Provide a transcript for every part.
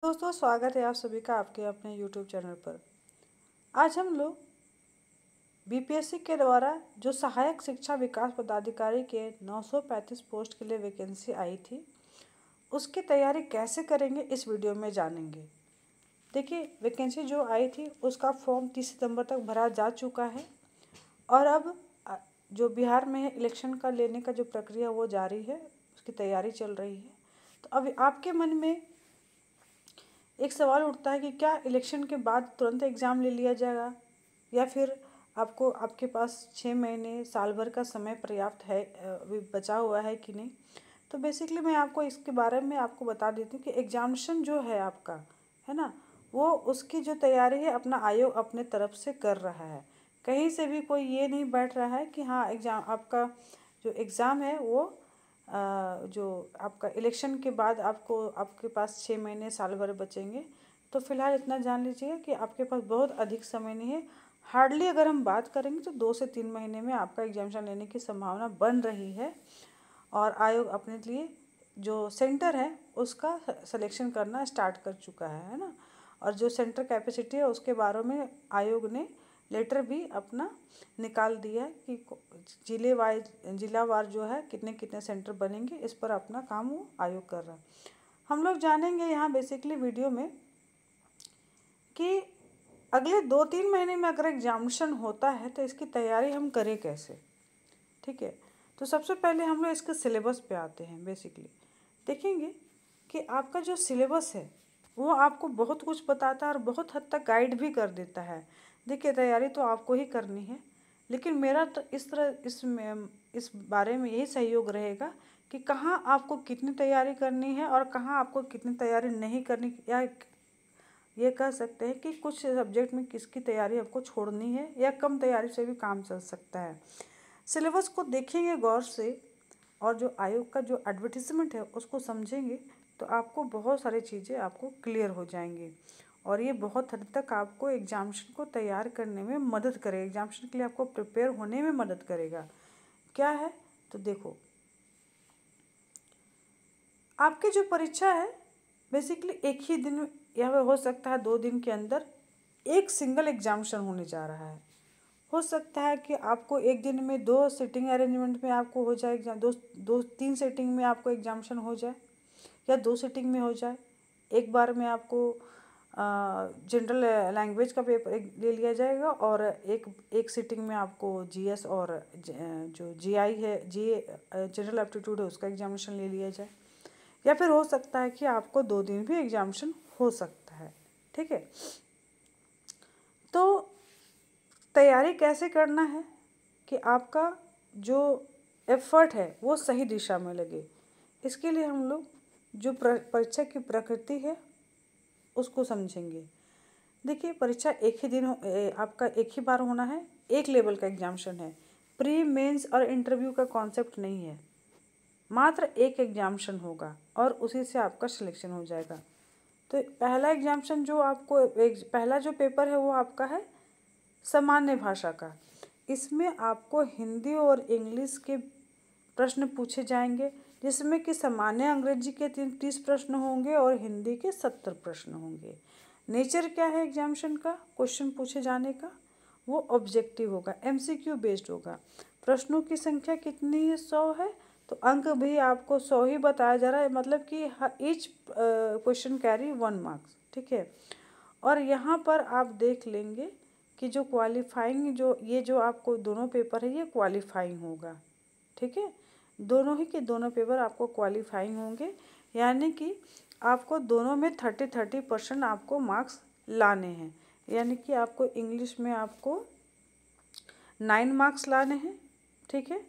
दोस्तों, स्वागत है आप सभी का आपके अपने YouTube चैनल पर। आज हम लोग बीपीएससी के द्वारा जो सहायक शिक्षा विकास पदाधिकारी के 935 पोस्ट के लिए वैकेंसी आई थी, उसकी तैयारी कैसे करेंगे इस वीडियो में जानेंगे। देखिए, वैकेंसी जो आई थी उसका फॉर्म 30 सितंबर तक भरा जा चुका है और अब जो बिहार में इलेक्शन का लेने का जो प्रक्रिया वो जारी है, उसकी तैयारी चल रही है। तो अब आपके मन में एक सवाल उठता है कि क्या इलेक्शन के बाद तुरंत एग्ज़ाम ले लिया जाएगा या फिर आपको आपके पास 6 महीने साल भर का समय पर्याप्त है, अभी बचा हुआ है कि नहीं। तो बेसिकली मैं आपको इसके बारे में आपको बता देती हूँ कि एग्जामिनेशन जो है आपका, है ना, वो उसकी जो तैयारी है अपना आयोग अपने तरफ से कर रहा है। कहीं से भी कोई ये नहीं बैठ रहा है कि हाँ एग्ज़ाम आपका जो एग्ज़ाम है वो जो आपका इलेक्शन के बाद आपके पास 6 महीने साल भर बचेंगे। तो फिलहाल इतना जान लीजिए कि आपके पास बहुत अधिक समय नहीं है। हार्डली अगर हम बात करेंगे तो 2 से 3 महीने में आपका एग्जामिनेशन लेने की संभावना बन रही है और आयोग अपने लिए जो सेंटर है उसका सिलेक्शन करना स्टार्ट कर चुका है ना। और जो सेंटर कैपेसिटी है उसके बारे में आयोग ने लेटर भी अपना निकाल दिया है कि जिलावार जो है कितने कितने सेंटर बनेंगे, इस पर अपना काम वो आयोग कर रहा है। हम लोग जानेंगे यहाँ बेसिकली वीडियो में कि अगले 2-3 महीने में अगर एग्जामिनेशन होता है तो इसकी तैयारी हम करें कैसे। ठीक है, तो सबसे पहले हम लोग इसके सिलेबस पे आते हैं। बेसिकली देखेंगे कि आपका जो सिलेबस है वो आपको बहुत कुछ बताता है और बहुत हद तक गाइड भी कर देता है। देखिए, तैयारी तो आपको ही करनी है, लेकिन मेरा तो इस बारे में यही सहयोग रहेगा कि कहाँ आपको कितनी तैयारी करनी है और कहाँ आपको कितनी तैयारी नहीं करनी, या ये कह सकते हैं कि कुछ सब्जेक्ट में किसकी तैयारी आपको छोड़नी है या कम तैयारी से भी काम चल सकता है। सिलेबस को देखेंगे गौर से और जो आयोग का जो एडवर्टीजमेंट है उसको समझेंगे तो आपको बहुत सारी चीज़ें आपको क्लियर हो जाएंगी और ये बहुत हद तक आपको एग्जामिनेशन को तैयार करने में मदद करेगा, एग्जामिनेशन के लिए आपको प्रिपेयर होने में मदद करेगा। क्या है तो देखो, आपकी जो परीक्षा है बेसिकली एक ही दिन या हो सकता है 2 दिन के अंदर एक सिंगल एग्जामिनेशन होने जा रहा है। हो सकता है कि आपको एक दिन में 2 सिटिंग अरेंजमेंट में आपको हो जाए एग्जाम, 2-3 सिटिंग में आपको एग्जामिनेशन हो जाए या 2 सिटिंग में हो जाए। एक बार में आपको जनरल लैंग्वेज का पेपर ले लिया जाएगा और एक सिटिंग में आपको जीएस और जो जीआई है, जी जनरल एप्टीट्यूड है, उसका एग्जामिनेशन ले लिया जाए। या फिर हो सकता है कि आपको 2 दिन भी एग्जामिनेशन हो सकता है। ठीक है, तो तैयारी कैसे करना है कि आपका जो एफर्ट है वो सही दिशा में लगे। इसके लिए हम लोग जो परीक्षा की प्रकृति है उसको समझेंगे। देखिए, परीक्षा एक ही दिन आपका एक ही बार होना है, एक लेवल का एग्जामिनेशन है। प्री मेंस और इंटरव्यू का कॉन्सेप्ट नहीं है, मात्र एक एग्जामिनेशन होगा और उसी से आपका सिलेक्शन हो जाएगा। तो पहला एग्जामिनेशन जो आपको पहला जो पेपर है वो आपका है सामान्य भाषा का। इसमें आपको हिंदी और इंग्लिश के प्रश्न पूछे जाएंगे, जिसमें कि सामान्य अंग्रेजी के 30 प्रश्न होंगे और हिंदी के 70 प्रश्न होंगे। नेचर क्या है एग्जामिनेशन का क्वेश्चन पूछे जाने का, वो ऑब्जेक्टिव होगा, एमसीक्यू बेस्ड होगा। प्रश्नों की संख्या कितनी है, 100 है, तो अंक भी आपको 100 ही बताया जा रहा है, मतलब कि ईच क्वेश्चन कैरी 1 मार्क्स। ठीक है, और यहाँ पर आप देख लेंगे कि जो क्वालिफाइंग जो आपको दोनों पेपर है ये क्वालिफाइंग होगा। ठीक है, दोनों ही के दोनों पेपर आपको क्वालिफाइंग होंगे, यानी कि आपको दोनों में 30% आपको मार्क्स लाने हैं। यानी कि आपको इंग्लिश में आपको 9 मार्क्स लाने हैं, ठीक है,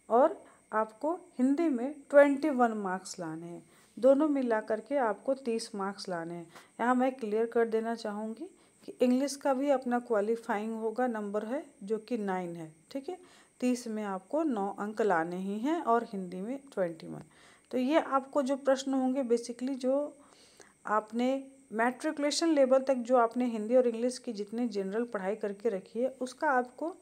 और आपको हिंदी में 21 मार्क्स लाने हैं। दोनों मिला करके आपको 30 मार्क्स लाने हैं। यहाँ मैं क्लियर कर देना चाहूँगी कि इंग्लिश का भी अपना क्वालिफाइंग होगा नंबर है जो कि 9 है। ठीक है, 30 में आपको 9 अंक लाने ही हैं और हिंदी में 21। तो ये आपको जो प्रश्न होंगे बेसिकली जो आपने मैट्रिकुलेशन लेवल तक जो आपने हिंदी और इंग्लिश की जितनी जनरल पढ़ाई करके रखी है उसका आपको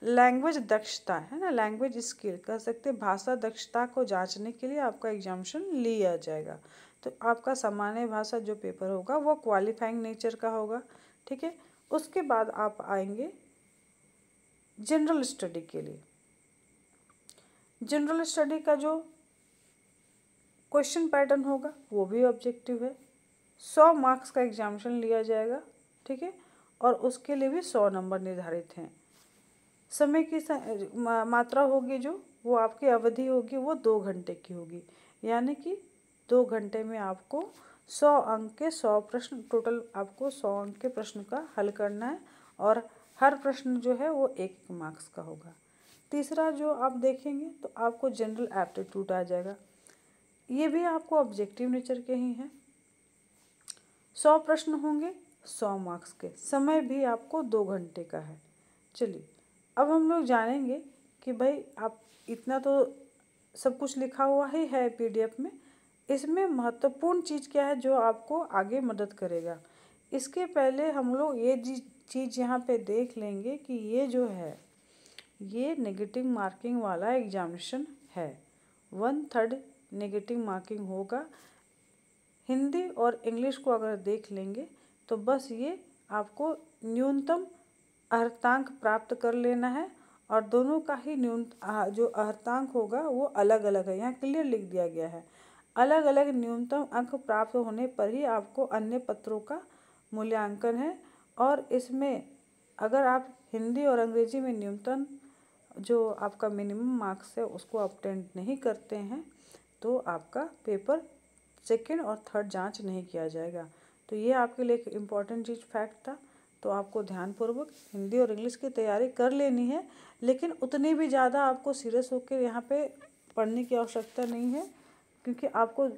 लैंग्वेज दक्षता है ना, लैंग्वेज स्किल कह सकते हैं, भाषा दक्षता को जांचने के लिए आपका एग्जामिनेशन लिया जाएगा। तो आपका सामान्य भाषा जो पेपर होगा वो क्वालिफाइंग नेचर का होगा, ठीक है। उसके बाद आप आएंगे जनरल स्टडी के लिए। जनरल स्टडी का जो क्वेश्चन पैटर्न होगा वो भी ऑब्जेक्टिव है। 100 मार्क्स का एग्जामिनेशन लिया जाएगा, ठीक है, और उसके लिए भी 100 नंबर निर्धारित हैं। समय की मात्रा होगी जो वो आपकी अवधि होगी वो 2 घंटे की होगी, यानी कि 2 घंटे में आपको 100 अंक के 100 प्रश्न, टोटल आपको 100 अंक के प्रश्न का हल करना है और हर प्रश्न जो है वो 1 मार्क्स का होगा। तीसरा जो आप देखेंगे तो आपको जनरल एप्टीट्यूड आ जाएगा, ये भी आपको ऑब्जेक्टिव नेचर के ही हैं। 100 प्रश्न होंगे 100 मार्क्स के, समय भी आपको 2 घंटे का है। चलिए अब हम लोग जानेंगे कि भाई आप इतना तो सब कुछ लिखा हुआ ही है पीडीएफ में, इसमें महत्वपूर्ण चीज़ क्या है जो आपको आगे मदद करेगा। इसके पहले हम लोग ये चीज़ यहाँ पे देख लेंगे कि ये जो है ये नेगेटिव मार्किंग वाला एग्जामिनेशन है। 1/3 नेगेटिव मार्किंग होगा। हिंदी और इंग्लिश को अगर देख लेंगे तो बस ये आपको न्यूनतम अर्हतांक प्राप्त कर लेना है और दोनों का ही जो अर्हतांक होगा वो अलग अलग है, यहाँ क्लियर लिख दिया गया है। अलग अलग न्यूनतम अंक प्राप्त होने पर ही आपको अन्य पत्रों का मूल्यांकन है। और इसमें अगर आप हिंदी और अंग्रेजी में न्यूनतम जो आपका मिनिमम मार्क्स है उसको ऑब्टेन नहीं करते हैं तो आपका पेपर सेकेंड और थर्ड जांच नहीं किया जाएगा। तो ये आपके लिए एक इम्पॉर्टेंट चीज़ फैक्ट था। तो आपको ध्यानपूर्वक हिंदी और इंग्लिश की तैयारी कर लेनी है, लेकिन उतनी भी ज़्यादा आपको सीरियस होकर यहाँ पे पढ़ने की आवश्यकता नहीं है, क्योंकि आपको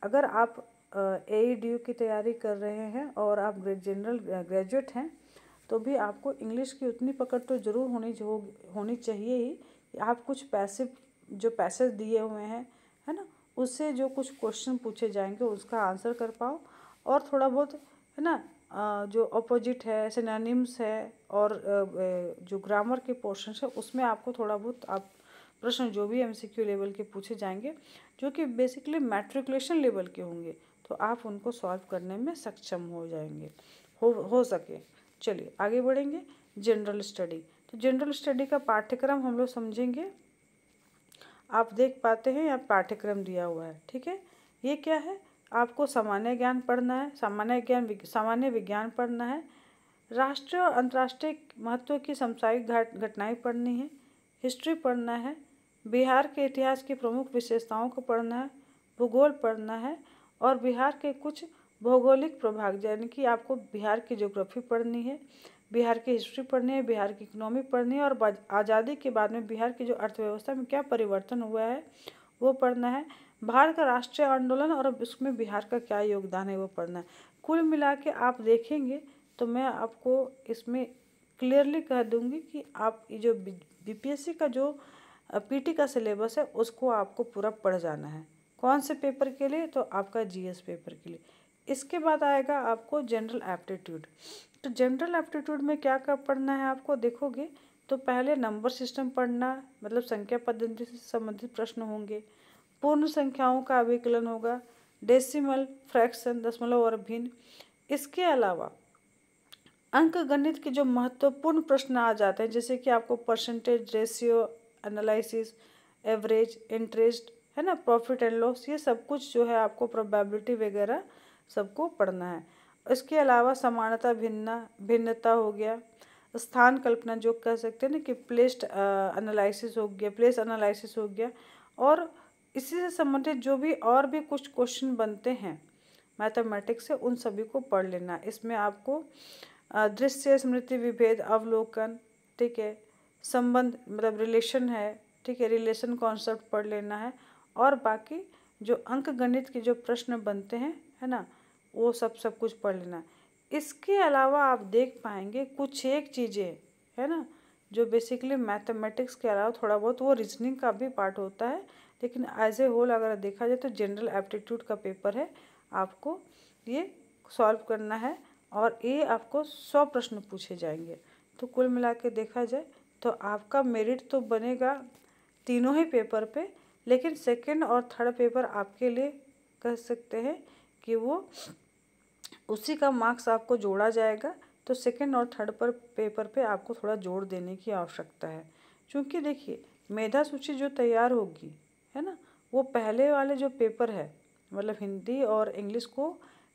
अगर आप AEDU की तैयारी कर रहे हैं और आप जनरल ग्रेजुएट हैं तो भी आपको इंग्लिश की उतनी पकड़ तो ज़रूर होनी चाहिए ही। आप कुछ पैसेज दिए हुए हैं, है ना, उससे जो कुछ क्वेश्चन पूछे जाएंगे उसका आंसर कर पाओ, और थोड़ा बहुत है ना जो अपोजिट है, सिनोनिम्स है, और जो ग्रामर के पोर्शन है उसमें आपको थोड़ा बहुत आप प्रश्न जो भी MCQ लेवल के पूछे जाएंगे जो कि बेसिकली मैट्रिकुलेशन लेवल के होंगे तो आप उनको सॉल्व करने में सक्षम हो जाएंगे, हो सके। चलिए आगे बढ़ेंगे। जनरल स्टडी, तो जनरल स्टडी का पाठ्यक्रम हम लोग समझेंगे। आप देख पाते हैं यहाँ पाठ्यक्रम दिया हुआ है, ठीक है। ये क्या है, आपको सामान्य ज्ञान पढ़ना है, सामान्य विज्ञान पढ़ना है, राष्ट्रीय और अंतर्राष्ट्रीय महत्व की समसामयिक घटनाएं पढ़नी है, हिस्ट्री पढ़ना है, बिहार के इतिहास की प्रमुख विशेषताओं को पढ़ना है, भूगोल पढ़ना है, और बिहार के कुछ भौगोलिक प्रभाग यानी कि आपको बिहार की ज्योग्राफी पढ़नी है, बिहार की हिस्ट्री पढ़नी है, बिहार की इकोनॉमी पढ़नी है, और आज़ादी के बाद में बिहार की जो अर्थव्यवस्था में क्या परिवर्तन हुआ है वो पढ़ना है, भारत का राष्ट्रीय आंदोलन और उसमें बिहार का क्या योगदान है वो पढ़ना है। कुल मिला के आप देखेंगे तो मैं आपको इसमें क्लियरली कह दूंगी कि आप ये जो BPSC का जो PT का सिलेबस है उसको आपको पूरा पढ़ जाना है। कौन से पेपर के लिए, तो आपका GS पेपर के लिए। इसके बाद आएगा आपको जनरल एप्टीट्यूड। तो जनरल एप्टीट्यूड में क्या क्या पढ़ना है आपको देखोगे तो पहले नंबर सिस्टम पढ़ना, मतलब संख्या पद्धति से संबंधित प्रश्न होंगे, पूर्ण संख्याओं का अभिकलन होगा, डेसिमल, फ्रैक्शन, दशमलव और भिन्न। इसके अलावा अंक गणित के जो महत्वपूर्ण प्रश्न आ जाते हैं जैसे कि आपको percentage, ratio analysis, average, interest, है ना, प्रॉफिट एंड लॉस, ये सब कुछ जो है आपको प्रोबेबिलिटी वगैरह सबको पढ़ना है। इसके अलावा समानता, भिन्नता हो गया, स्थान कल्पना जो कह सकते हैं ना कि प्लेस एनालिसिस हो गया, और इसी से संबंधित जो भी और भी कुछ क्वेश्चन बनते हैं मैथमेटिक्स से उन सभी को पढ़ लेना। इसमें आपको दृश्य, स्मृति, विभेद, अवलोकन, ठीक है, संबंध मतलब रिलेशन है, ठीक है, रिलेशन कॉन्सेप्ट पढ़ लेना है, और बाकी जो अंक गणित के जो प्रश्न बनते हैं, है ना, वो सब कुछ पढ़ लेना है। इसके अलावा आप देख पाएंगे कुछ एक चीज़ें है ना जो बेसिकली मैथमेटिक्स के अलावा थोड़ा बहुत वो रीजनिंग का भी पार्ट होता है, लेकिन एज ए होल अगर देखा जाए तो जनरल एप्टीट्यूड का पेपर है, आपको ये सॉल्व करना है और ये आपको 100 प्रश्न पूछे जाएंगे। तो कुल मिला के देखा जाए तो आपका मेरिट तो बनेगा तीनों ही पेपर पे, लेकिन सेकंड और थर्ड पेपर आपके लिए कह सकते हैं कि वो उसी का मार्क्स आपको जोड़ा जाएगा। तो सेकंड और थर्ड पर पेपर पे आपको थोड़ा जोर देने की आवश्यकता है, क्योंकि देखिए मेधा सूची जो तैयार होगी है ना, वो पहले वाले जो पेपर है मतलब हिंदी और इंग्लिश को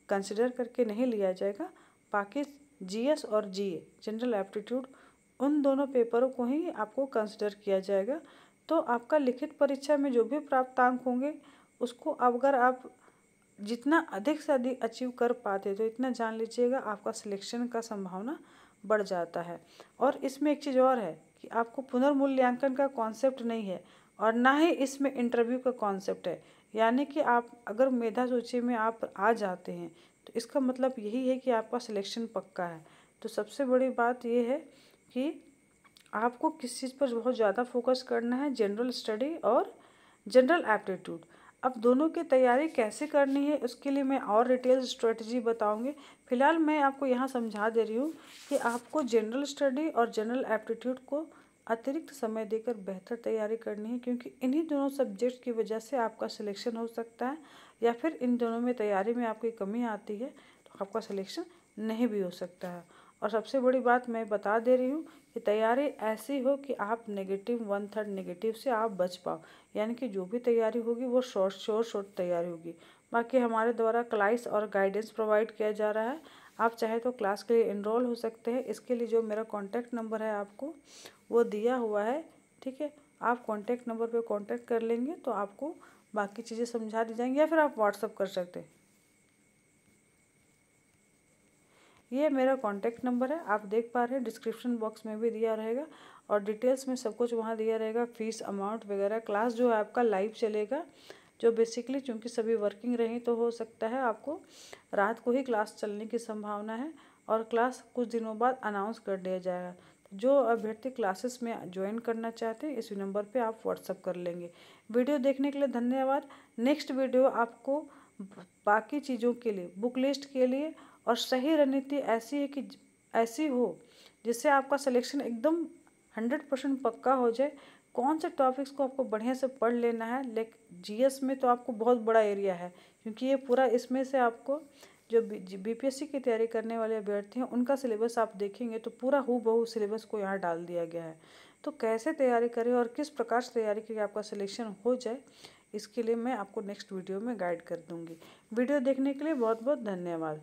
कंसिडर करके नहीं लिया जाएगा। बाकी जीएस और जीए जनरल एप्टीट्यूड उन दोनों पेपरों को ही आपको कंसिडर किया जाएगा। तो आपका लिखित परीक्षा में जो भी प्राप्तांक होंगे उसको अगर आप जितना अधिक से अधिक अचीव कर पाते तो इतना जान लीजिएगा आपका सिलेक्शन का संभावना बढ़ जाता है। और इसमें एक चीज़ और है कि आपको पुनर्मूल्यांकन का कॉन्सेप्ट नहीं है और ना ही इसमें इंटरव्यू का कॉन्सेप्ट है। यानी कि आप अगर मेधा सूची में आप आ जाते हैं तो इसका मतलब यही है कि आपका सिलेक्शन पक्का है। तो सबसे बड़ी बात ये है कि आपको किस चीज़ पर बहुत ज़्यादा फोकस करना है, जनरल स्टडी और जनरल एप्टीट्यूड। अब दोनों की तैयारी कैसे करनी है उसके लिए मैं और डिटेल स्ट्रेटजी बताऊंगी। फिलहाल मैं आपको यहाँ समझा दे रही हूँ कि आपको जनरल स्टडी और जनरल एप्टीट्यूड को अतिरिक्त समय देकर बेहतर तैयारी करनी है, क्योंकि इन्हीं दोनों सब्जेक्ट की वजह से आपका सिलेक्शन हो सकता है, या फिर इन दोनों में तैयारी में आपकी कमी आती है तो आपका सिलेक्शन नहीं भी हो सकता है। और सबसे बड़ी बात मैं बता दे रही हूँ कि तैयारी ऐसी हो कि आप नेगेटिव 1/3 नेगेटिव से आप बच पाओ, यानी कि जो भी तैयारी होगी वो शॉर्ट तैयारी होगी। बाकी हमारे द्वारा क्लास और गाइडेंस प्रोवाइड किया जा रहा है। आप चाहे तो क्लास के लिए इनरोल हो सकते हैं। इसके लिए जो मेरा कॉन्टैक्ट नंबर है आपको वो दिया हुआ है, ठीक है। आप कॉन्टैक्ट नंबर पे कॉन्टैक्ट कर लेंगे तो आपको बाकी चीज़ें समझा दी जाएंगी, या फिर आप व्हाट्सअप कर सकते हैं। ये मेरा कॉन्टैक्ट नंबर है, आप देख पा रहे हैं, डिस्क्रिप्शन बॉक्स में भी दिया रहेगा और डिटेल्स में सब कुछ वहाँ दिया रहेगा, फीस अमाउंट वगैरह। क्लास जो है आपका लाइव चलेगा, जो बेसिकली चूँकि सभी वर्किंग रहीं तो हो सकता है आपको रात को ही क्लास चलने की संभावना है, और क्लास कुछ दिनों बाद अनाउंस कर दिया जाएगा। जो अभ्यर्थी क्लासेस में ज्वाइन करना चाहते हैं इस नंबर पे आप व्हाट्सअप कर लेंगे। वीडियो देखने के लिए धन्यवाद। नेक्स्ट वीडियो आपको बाकी चीज़ों के लिए, बुक लिस्ट के लिए और सही रणनीति ऐसी है कि ऐसी हो जिससे आपका सिलेक्शन एकदम 100% पक्का हो जाए। कौन से टॉपिक्स को आपको बढ़िया से पढ़ लेना है, लेकिन जीएस में तो आपको बहुत बड़ा एरिया है, क्योंकि ये पूरा इसमें से आपको जो बीपीएससी की तैयारी करने वाले अभ्यर्थी हैं उनका सिलेबस आप देखेंगे तो पूरा हूबहू सिलेबस को यहाँ डाल दिया गया है। तो कैसे तैयारी करें और किस प्रकार से तैयारी करके आपका सिलेक्शन हो जाए, इसके लिए मैं आपको नेक्स्ट वीडियो में गाइड कर दूँगी। वीडियो देखने के लिए बहुत बहुत धन्यवाद।